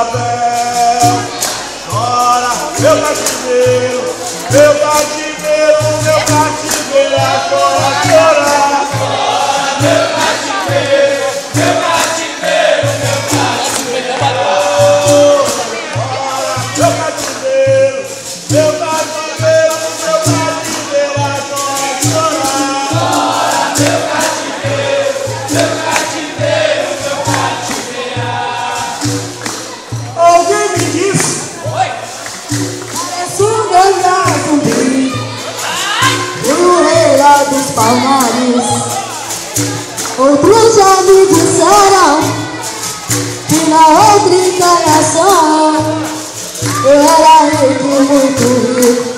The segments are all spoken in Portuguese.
chapéu. Chora, meu cativeiro, meu cativeiro, meu cativeiro, chora, chora. Chora, meu cativeiro, meu cativeiro, meu cativeiro. Chora, meu cativeiro, meu cativeiro, meu cativeiro, chora, chora. Chora, meu cativeiro, meu cativeiro, meu cativeiro. Alguém me disse, Parece um ganhar zumbi no reira dos Palmares. Outros já me disseram que na outra encarnação eu era rico, muito rico.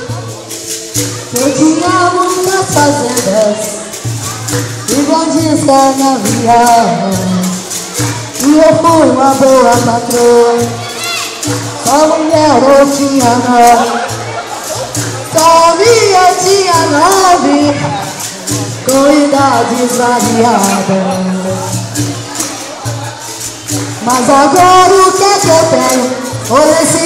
Eu tinha muitas fazendas e bons canaviais, e eu fui uma boa patroa. Só mulher eu tinha 9, só minha tinha 9, com idades variadas. Mas agora o que é que eu tenho? Olha esse